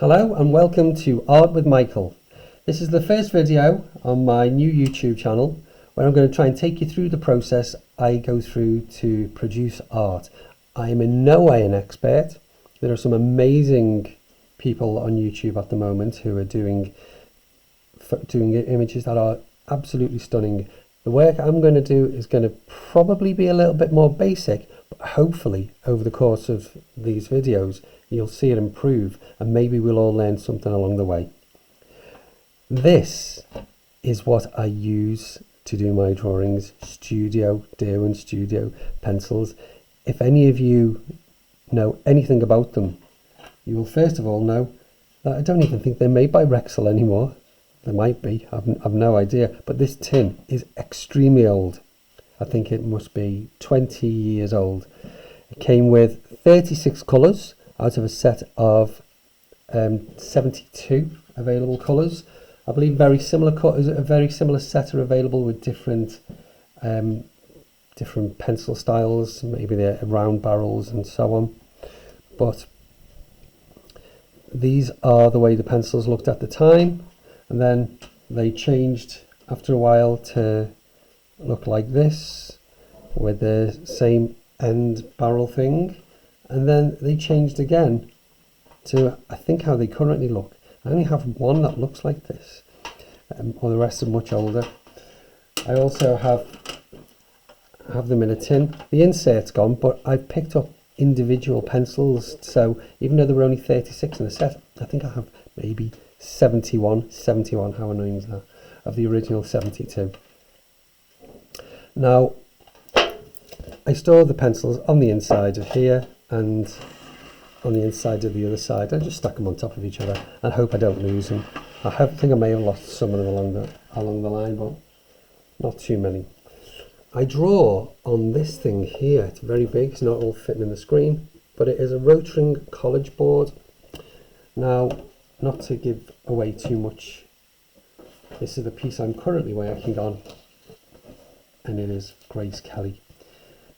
Hello and welcome to Art with Michael. This is the first video on my new YouTube channel where I'm going to try and take you through the process I go through to produce art. I am in no way an expert. There are some amazing people on YouTube at the moment who are doing images that are absolutely stunning. The work I'm going to do is going to probably be a little bit more basic, but hopefully over the course of these videos you'll see it improve and maybe we'll all learn something along the way. This is what I use to do my drawings. Derwent Studio pencils. If any of you know anything about them, you will first of all know that I don't even think they're made by Rexel anymore. There might be, I've no idea, but this tin is extremely old. I think it must be 20 years old. It came with 36 colours out of a set of 72 available colours. I believe a very similar set are available with different pencil styles, maybe they're round barrels and so on. But these are the way the pencils looked at the time, and then they changed after a while to look like this with the same end barrel thing, and then they changed again to I think how they currently look. I only have one that looks like this, or the rest are much older. I also have them in a tin. The insert's gone, but I picked up individual pencils, so even though there were only 36 in the set, I think I have maybe 71, how annoying is that, of the original 72. Now, I store the pencils on the inside of here and on the inside of the other side. I just stack them on top of each other and hope I don't lose them. I think I may have lost some of them along the line, but not too many. I draw on this thing here. It's very big, it's not all fitting in the screen, but it is a Rotring college board. Now, not to give away too much, this is the piece I'm currently working on, and it is Grace Kelly.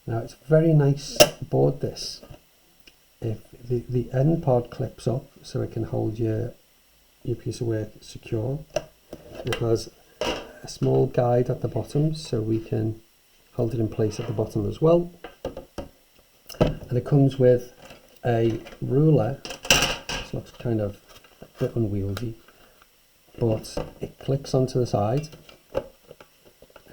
Now, it's a very nice board, this. If the end part clips up so it can hold your piece of work secure. It has a small guide at the bottom so we can hold it in place at the bottom as well. And it comes with a ruler. This looks kind of a bit unwieldy, but it clicks onto the side.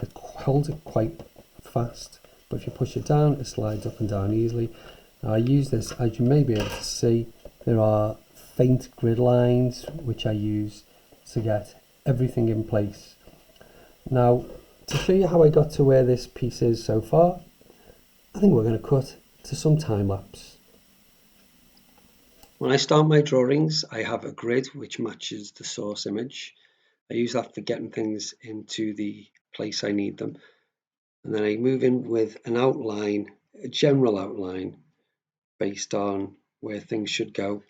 It holds it quite fast, but if you push it down, it slides up and down easily. Now I use this, as you may be able to see, there are faint grid lines which I use to get everything in place. Now, to show you how I got to where this piece is so far, I think we're going to cut to some time lapse. When I start my drawings, I have a grid which matches the source image. I use that for getting things into the place I need them. And then I move in with an outline, a general outline, based on where things should go.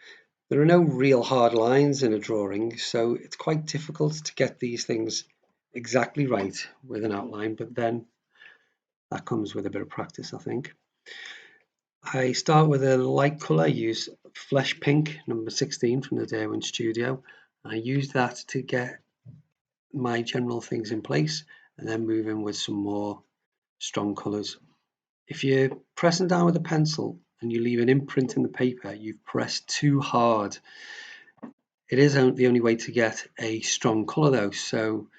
There are no real hard lines in a drawing, so it's quite difficult to get these things exactly right with an outline, but then that comes with a bit of practice, I think. I start with a light colour. I use Flesh Pink number 16 from the Derwent Studio. I use that to get my general things in place and then move in with some more strong colours. If you're pressing down with a pencil and you leave an imprint in the paper, you've pressed too hard. It is the only way to get a strong colour though, so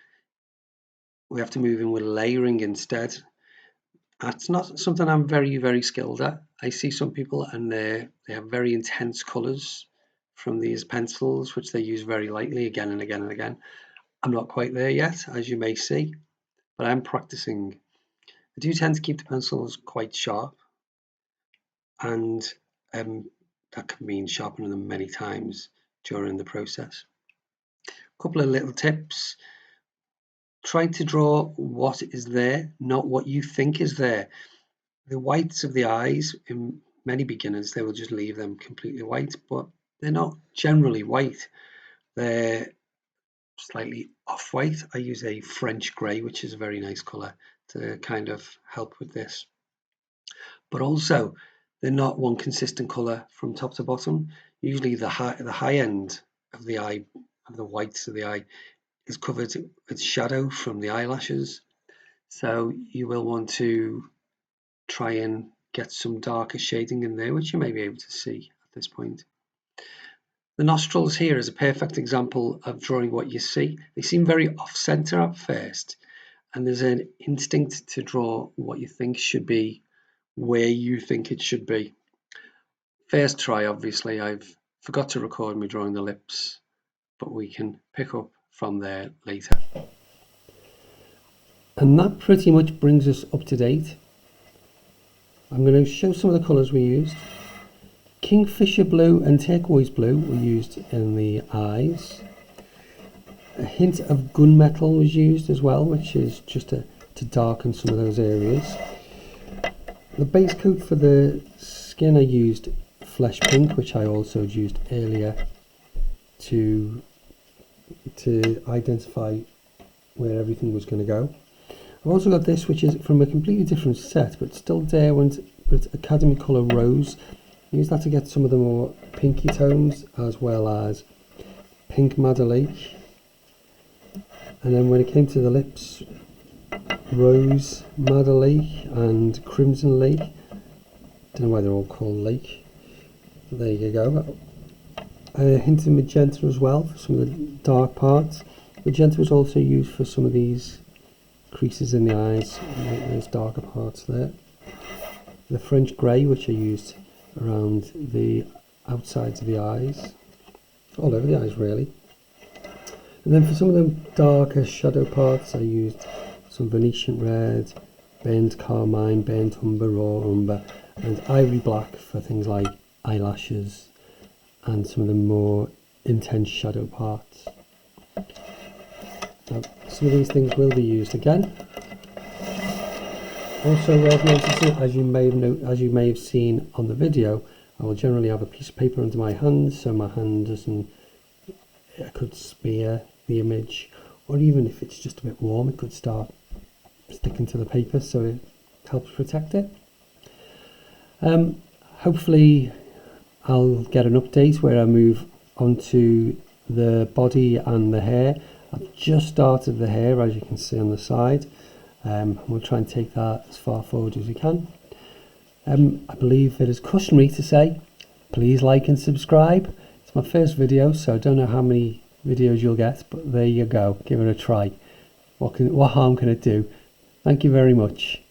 we have to move in with layering instead. That's not something I'm very skilled at. I see some people and they have very intense colours from these pencils, which they use very lightly again and again and again. I'm not quite there yet, as you may see, but I'm practicing. I do tend to keep the pencils quite sharp, and that can mean sharpening them many times during the process. A couple of little tips. Try to draw what is there, not what you think is there. The whites of the eyes, in many beginners, they will just leave them completely white, but they're not generally white. They're slightly off-white. I use a French grey, which is a very nice colour to kind of help with this. But also, they're not one consistent colour from top to bottom. Usually the high end of the eye, of the whites of the eye, is covered with shadow from the eyelashes. So you will want to try and get some darker shading in there, which you may be able to see at this point. The nostrils here is a perfect example of drawing what you see. They seem very off-center at first, and there's an instinct to draw what you think should be where you think it should be. First try, obviously, I've forgot to record me drawing the lips, but we can pick up from there later. And that pretty much brings us up to date. I'm going to show some of the colours we used. Kingfisher blue and turquoise blue were used in the eyes. A hint of gunmetal was used as well, which is just to darken some of those areas. The base coat for the skin I used flesh pink, which I also used earlier to identify where everything was going to go. I've also got this, which is from a completely different set, but still Derwent, but Academy Colour Rose. I used that to get some of the more pinky tones, as well as Pink Madder Lake. And then when it came to the lips, Rose Madder Lake and Crimson Lake. Don't know why they're all called Lake. There you go. A hint of magenta as well for some of the dark parts. Magenta was also used for some of these creases in the eyes, those darker parts there. The French grey, which I used around the outsides of the eyes, all over the eyes really. And then for some of the darker shadow parts, I used some Venetian red, burnt carmine, burnt umber, raw umber, and ivory black for things like eyelashes and some of the more intense shadow parts. Now, some of these things will be used again. Also worth noticing, as you may have seen on the video, I will generally have a piece of paper under my hand, so my hand doesn't, it could smear the image, or even if it's just a bit warm, it could start sticking to the paper, so it helps protect it. Hopefully I'll get an update where I move onto the body and the hair. I've just started the hair, as you can see on the side. We'll try and take that as far forward as we can. I believe it is customary to say, please like and subscribe. It's my first video, so I don't know how many videos you'll get, but there you go. Give it a try. What harm can it do? Thank you very much.